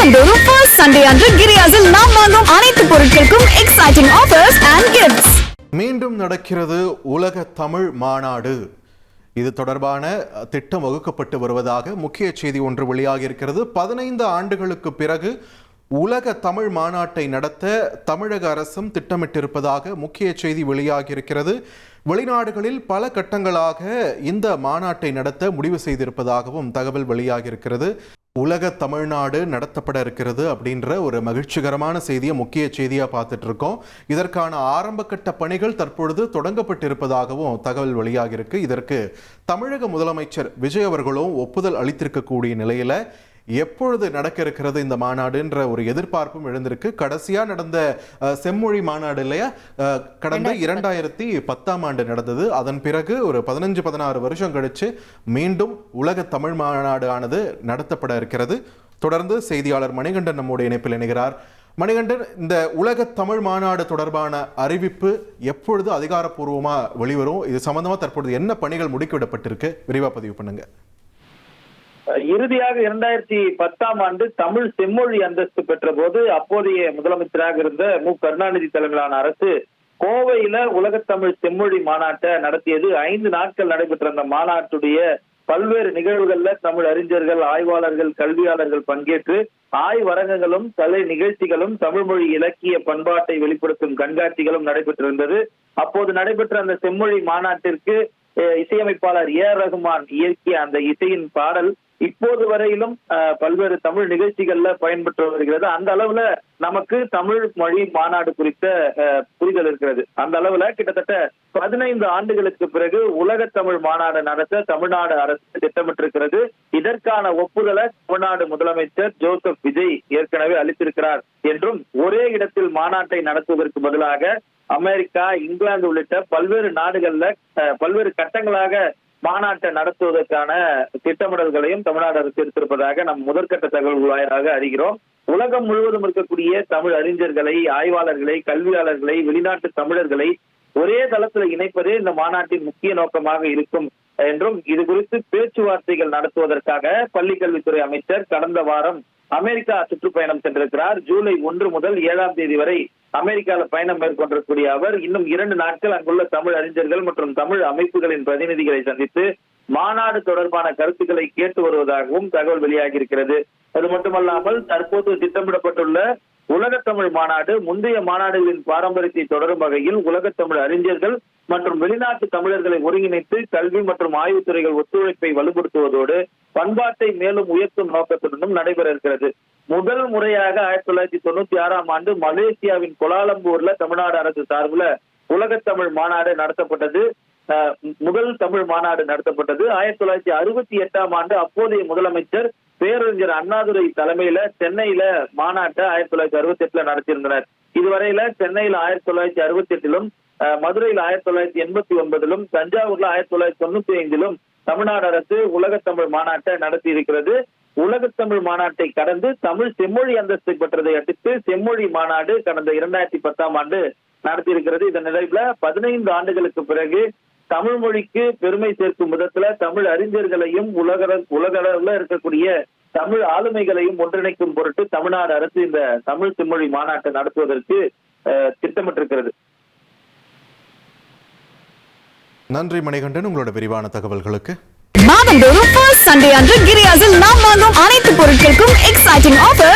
மாதந்தோறும் first Sunday அன்று கிரியாஸில் நாம் வாங்கும் அனைத்து பொருட்களுக்கும் எக்ஸைட்டிங் ஆஃபர்ஸ் அண்ட் கிஃப்ட்ஸ். மீண்டும் நடக்கிறது உலக தமிழ் மாநாடு. இது தொடர்பான திட்டம் வகுக்கப்பட்டு வருவதாக முக்கிய செய்தி ஒன்று வெளியாகி இருக்கிறது. 15 ஆண்டுகளுக்கு பிறகு உலக தமிழ் மாநாட்டை நடத்த தமிழக அரசும் திட்டமிட்டிருப்பதாக முக்கிய செய்தி வெளியாகி இருக்கிறது. வெளிநாடுகளில் பல கட்டங்களாக இந்த மாநாட்டை நடத்த முடிவு செய்திருப்பதாகவும் தகவல் வெளியாகி இருக்கிறது. உலக தமிழ்நாடு நடத்தப்பட இருக்கிறது அப்படின்ற ஒரு மகிழ்ச்சிகரமான செய்தியை முக்கிய செய்தியாக பார்த்துட்டு இருக்கோம். இதற்கான ஆரம்ப கட்ட பணிகள் தற்பொழுது தொடங்கப்பட்டிருப்பதாகவும் தகவல் வெளியாகி இருக்கு. இதற்கு தமிழக முதலமைச்சர் விஜய் அவர்களும் ஒப்புதல் அளித்திருக்கக்கூடிய நிலையில எப்பொழுது நடக்க இருக்கிறது இந்த மாநாடுன்ற ஒரு எதிர்பார்ப்பும் எழுந்திருக்கு. கடைசியா நடந்த செம்மொழி மாநாடு இல்லையா, கடந்த 2010ஆம் ஆண்டு நடந்தது. அதன் பிறகு ஒரு 15-16 வருஷம் கழிச்சு மீண்டும் உலக தமிழ் மாநாடு ஆனது நடத்தப்பட இருக்கிறது. தொடர்ந்து செய்தியாளர் மணிகண்டன் நம்முடைய இணைப்பில் இணைகிறார். மணிகண்டன், இந்த உலக தமிழ் மாநாடு தொடர்பான அறிவிப்பு எப்பொழுது அதிகாரப்பூர்வமா வெளிவரும்? இது சம்பந்தமா தற்பொழுது என்ன பணிகள் முடுக்கிவிடப்பட்டிருக்கு? விரிவா பதிவு பண்ணுங்க. இறுதியாக 2010ஆம் ஆண்டு தமிழ் செம்மொழி அந்தஸ்து பெற்ற போது அப்போதைய முதலமைச்சராக இருந்த மு. கருணாநிதி தலைமையிலான அரசு கோவையில உலகத்தமிழ் செம்மொழி மாநாட்டை நடத்தியது. 5 நாட்கள் நடைபெற்ற அந்த மாநாட்டுடைய பல்வேறு நிகழ்வுகள்ல தமிழ் அறிஞர்கள், ஆய்வாளர்கள், கல்வியாளர்கள் பங்கேற்று ஆய்வரங்கங்களும் கலை நிகழ்ச்சிகளும் தமிழ் மொழி இலக்கிய பண்பாட்டை வெளிப்படுத்தும் கண்காட்சிகளும் நடைபெற்றிருந்தது. அப்போது நடைபெற்ற அந்த செம்மொழி மாநாட்டிற்கு இசையமைப்பாளர் ஏ.ஆர். ரகுமான் இயக்கிய அந்த இசையின் பாடல் இப்போது வரையிலும் பல்வேறு தமிழ் நிகழ்ச்சிகள்ல பயன்பெற்று வருகிறது. அந்த அளவுல நமக்கு தமிழ் மொழி மாநாடு குறித்த புரிதல் இருக்கிறது. அந்த அளவுல கிட்டத்தட்ட 15 ஆண்டுகளுக்கு பிறகு உலக தமிழ் மாநாடு நடத்த தமிழ்நாடு அரசு திட்டமிட்டிருக்கிறது. இதற்கான ஒப்புதலை தமிழ்நாடு முதலமைச்சர் ஜோசப் விஜய் ஏற்கனவே அளித்திருக்கிறார் என்றும், ஒரே இடத்தில் மாநாட்டை நடத்துவதற்கு பதிலாக அமெரிக்கா, இங்கிலாந்து உள்ளிட்ட பல்வேறு நாடுகள்ல பல்வேறு கட்டங்களாக மாநாட்டை நடத்துவதற்கான திட்டமிடல்களையும் தமிழ்நாடு அரசு எடுத்திருப்பதாக நம் முதற்கட்ட தகவல்கள் வாயிலாக அறிகிறோம். உலகம் முழுவதும் இருக்கக்கூடிய தமிழ் அறிஞர்களை, ஆய்வாளர்களை, கல்வியாளர்களை, வெளிநாட்டு தமிழர்களை ஒரே தளத்தில் இணைப்பதே இந்த மாநாட்டின் முக்கிய நோக்கமாக இருக்கும் என்றும், இது குறித்து பேச்சுவார்த்தைகள் நடத்துவதற்காக பள்ளிக்கல்வித்துறை அமைச்சர் கடந்த வாரம் அமெரிக்கா சுற்றுப்பயணம் சென்றிருக்கிறார். ஜூலை 1 முதல் 7ஆம் தேதி வரை அமெரிக்கால பயணம் மேற்கொண்டிருக்கக்கூடிய அவர் இன்னும் 2 நாட்கள் அங்குள்ள தமிழ் அறிஞர்கள் மற்றும் தமிழ் அமைப்புகளின் பிரதிநிதிகளை சந்தித்து மாநாடு தொடர்பான கருத்துக்களை கேட்டு வருவதாகவும் தகவல் வெளியாகி இருக்கிறது. அது மட்டுமல்லாமல் தற்போது திட்டமிடப்பட்டுள்ள உலக தமிழ் மாநாடு முந்தைய மாநாடுகளின் பாரம்பரியத்தை தொடரும் வகையில் உலக தமிழ் அறிஞர்கள் மற்றும் வெளிநாட்டு தமிழர்களை ஒருங்கிணைத்து கல்வி மற்றும் ஆய்வுத்துறைகள் ஒத்துழைப்பை வலுப்படுத்துவதோடு பண்பாட்டை மேலும் உயர்த்தும் நோக்கத்துடனும் நடைபெற இருக்கிறது. முதல் முறையாக 1996ஆம் ஆண்டு மலேசியாவின் கோலாலம்பூர்ல தமிழ்நாடு அரசு சார்பில் உலக தமிழ் மாநாடு நடத்தப்பட்டது. முதல் தமிழ் மாநாடு நடத்தப்பட்டது. 1968ஆம் ஆண்டு அப்போதைய முதலமைச்சர் பேரறிஞர் அண்ணாதுரை தலைமையில சென்னையில மாநாட்டை 1968ல நடத்தியிருந்தனர். இதுவரையில சென்னையில 1968லும், மதுரையில் 1989லும், தஞ்சாவூர்ல 1995லும் தமிழ்நாடு அரசு உலக தமிழ் மாநாட்டை நடத்தி இருக்கிறது. உலக தமிழ் மாநாட்டை கடந்து தமிழ் செம்மொழி அந்தஸ்து பெற்றதை அடுத்து செம்மொழி மாநாடு கடந்த 2010ஆம் ஆண்டு நடத்தியிருக்கிறது. இதன் நிலையில 15 ஆண்டுகளுக்கு பிறகு தமிழ் மொழிக்கு பெருமை சேர்க்கும் விதத்துல தமிழ் அறிஞர்களையும் உலக அளவுல இருக்கக்கூடிய தமிழ் ஆளுமைகளையும் ஒன்றிணைக்கும் பொருட்டு தமிழ்நாடு அரசு இந்த தமிழ் செம்மொழி மாநாட்டை நடத்துவதற்கு திட்டமிட்டிருக்கிறது. நன்றி மணிகண்டன், உங்களோட விரிவான தகவல்களுக்கு. மாதந்தோறும் ஃபர்ஸ்ட் சண்டே அன்று கிரியாஸில் நாம் வாங்கும் அனைத்து பொருட்களுக்கும் எக்ஸைட்டிங் ஆஃபர்